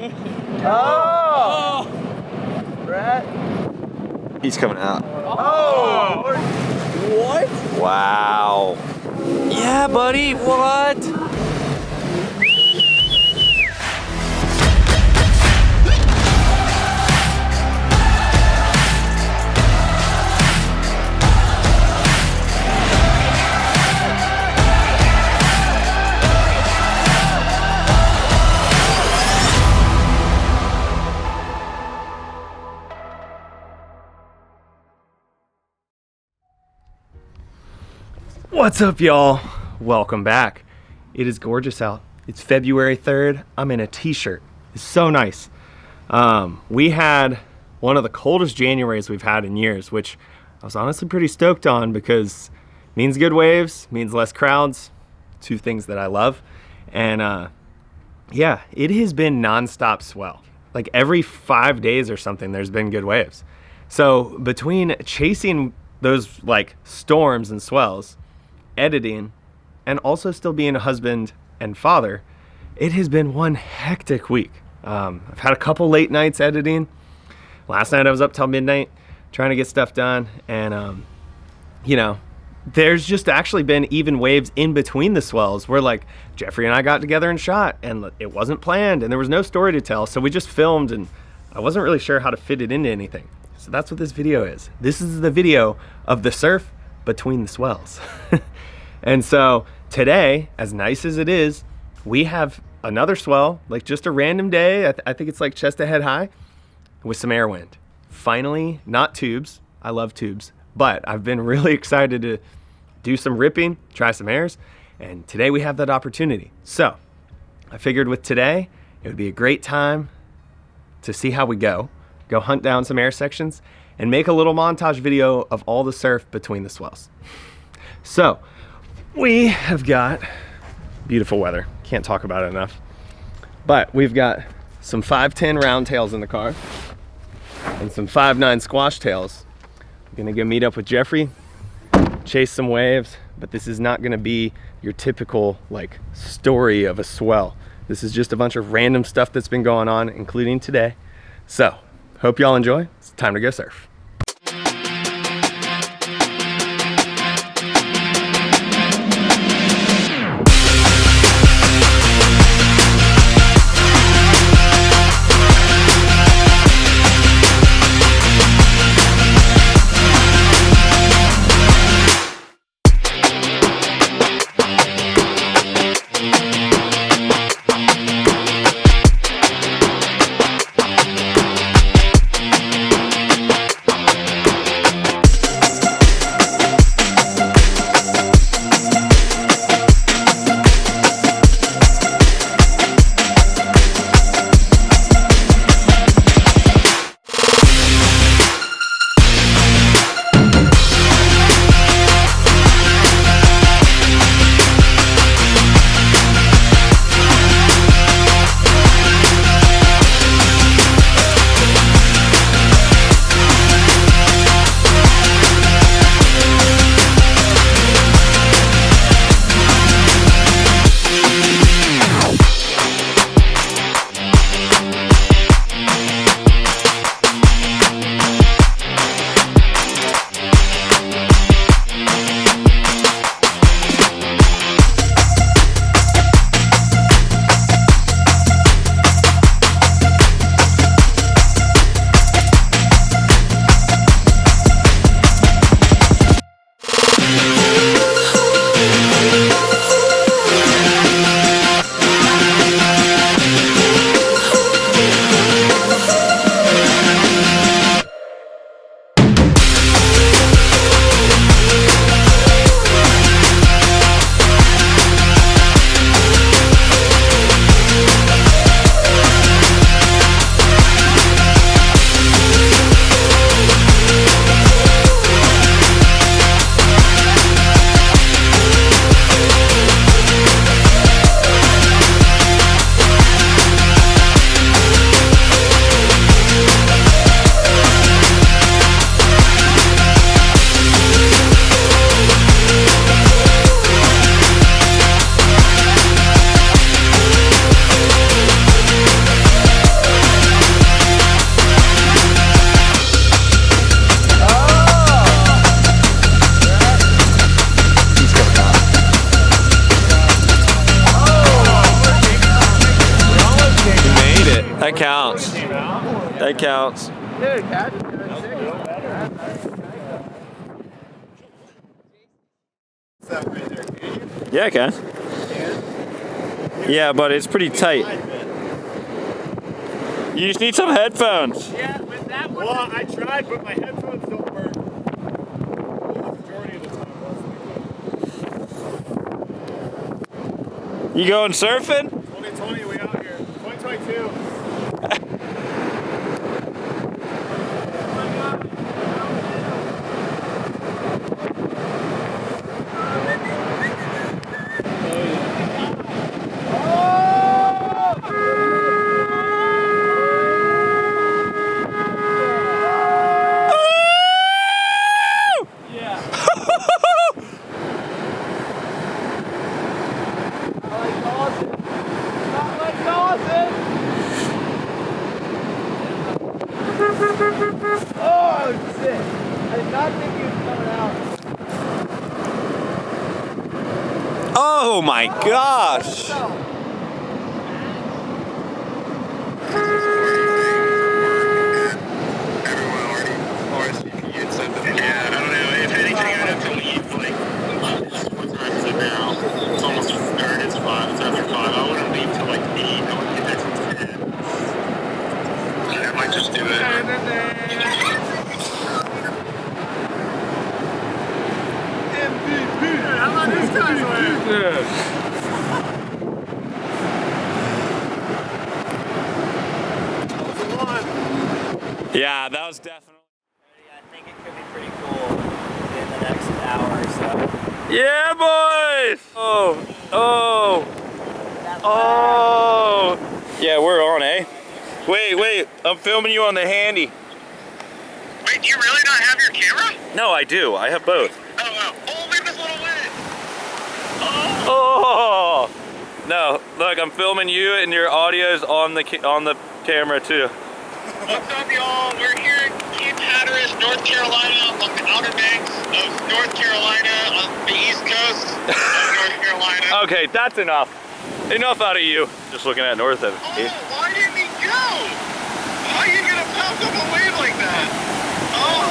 Oh! Brett. He's coming out. Oh! What? Wow. Yeah, buddy, what? What's up, y'all? Welcome back. It is gorgeous out. It's February 3rd. I'm in a t-shirt. It's so nice. We had one of the coldest Januaries we've had in years, which I was honestly pretty stoked on because it means good waves, means less crowds, two things that I love. And yeah, it has been nonstop swell. Like every 5 days or something, there's been good waves. So between chasing those like storms and swells, editing, and also still being a husband and father, it has been one hectic week. I've had a couple late nights editing. Last night I was up till midnight trying to get stuff done, and you know, there's just actually been even waves in between the swells where like Jeffrey and I got together and shot, and it wasn't planned and there was no story to tell, so we just filmed, and I wasn't really sure how to fit it into anything. So that's what this video is. This is the video of the surf between the swells. And so today, as nice as it is, we have another swell, like just a random day. I think it's like chest to head high with some air wind. Finally, not tubes. I love tubes, but I've been really excited to do some ripping, try some airs, and today we have that opportunity. So I figured with today, it would be a great time to see how we go hunt down some air sections, and make a little montage video of all the surf between the swells. So we have got beautiful weather. Can't talk about it enough. But we've got some 5'10" round tails in the car and some 5'9" squash tails. I'm gonna go meet up with Jeffrey, chase some waves, but this is not gonna be your typical like story of a swell. This is just a bunch of random stuff that's been going on, including today. So, hope y'all enjoy. It's time to go surf. That counts. That counts. Dude, catch it. Yeah, I can. Yeah, but it's pretty tight. You just need some headphones. Yeah, with that one. Well, I tried, but my headphones don't work. The majority of the time. You going surfing? 2020, we out here. 2022. Oh, shit. I did not think he was coming out. Oh my gosh! Yeah, I don't know. If anything, I'd have to leave, like, what time is it now? It's almost, or it's 5, it's after 5. I wouldn't leave till like 8. I wouldn't get there till 10. Yeah, I might just do it. MVP! How about this guy's Yeah, that was definitely. I think it could be pretty cool in the next hour or so. Yeah, boys! Oh, oh, oh. Yeah, we're on, eh? Wait, I'm filming you on the handy. Wait, do you really not have your camera? No, I do. I have both. Oh, leave this little lid. Oh! No, look, I'm filming you and your audio's on the camera too. What's up, y'all? We're here in Camp Hatteras, North Carolina, on the Outer Banks of North Carolina, on the East Coast of North Carolina. Okay, that's enough. Enough out of you. Just looking at north of it. Oh, why didn't he go? How are you gonna pounce up a wave like that? Oh.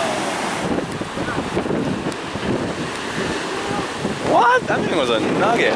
What? That thing was a nugget.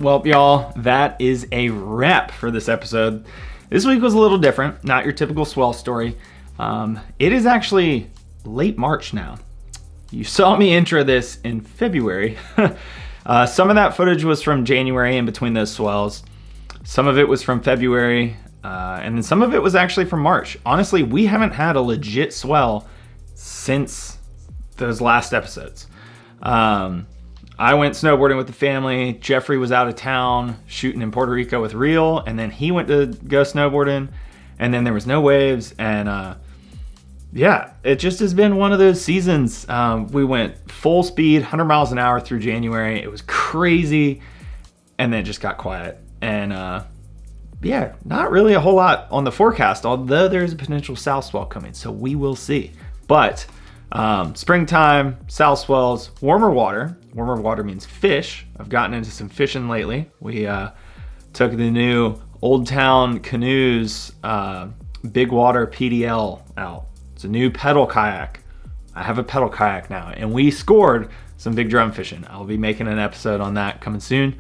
Well, y'all, that is a wrap for this episode. This week was a little different, not your typical swell story. It is actually late March now. You saw me intro this in February. Some of that footage was from January in between those swells. Some of it was from February, and then some of it was actually from March. Honestly, we haven't had a legit swell since those last episodes. I went snowboarding with the family. Jeffrey was out of town shooting in Puerto Rico with Reel, and then he went to go snowboarding, and then there was no waves, and yeah, it just has been one of those seasons. We went full speed, 100 miles an hour through January. It was crazy, and then it just got quiet. And yeah, not really a whole lot on the forecast, although there's a potential south swell coming, so we will see. But springtime, south swells, warmer water. Warmer water means fish. I've gotten into some fishing lately. We took the new Old Town Canoes Big Water PDL out. It's a new pedal kayak. I have a pedal kayak now, and we scored some big drum fishing. I'll be making an episode on that coming soon.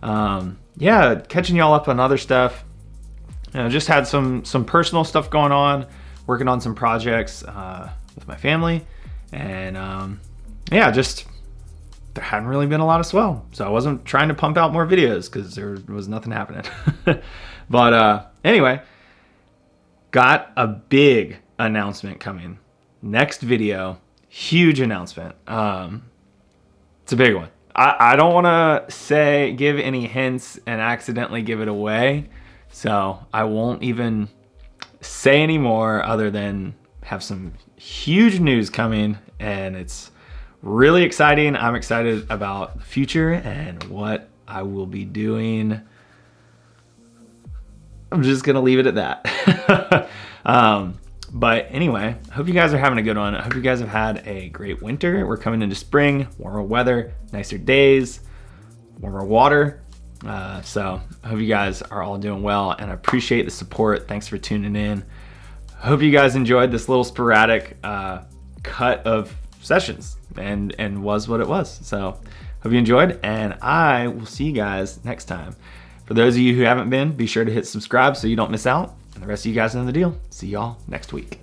Yeah, catching y'all up on other stuff. Just had some personal stuff going on, working on some projects with my family, and yeah, just there hadn't really been a lot of swell, so I wasn't trying to pump out more videos because there was nothing happening. But anyway, got a big announcement coming. Next video, huge announcement. It's a big one. I don't want to give any hints and accidentally give it away, so I won't even say any more other than have some huge news coming, and it's really exciting. I'm excited about the future and what I will be doing. I'm just gonna leave it at that. But anyway, I hope you guys are having a good one. I hope you guys have had a great winter. We're coming into spring, warmer weather, nicer days, warmer water. So I hope you guys are all doing well, and I appreciate the support. Thanks for tuning in. I hope you guys enjoyed this little sporadic cut of sessions, and was what it was. So hope you enjoyed, and I will see you guys next time. For those of you who haven't been, be sure to hit subscribe so you don't miss out. And the rest of you guys know the deal. See y'all next week.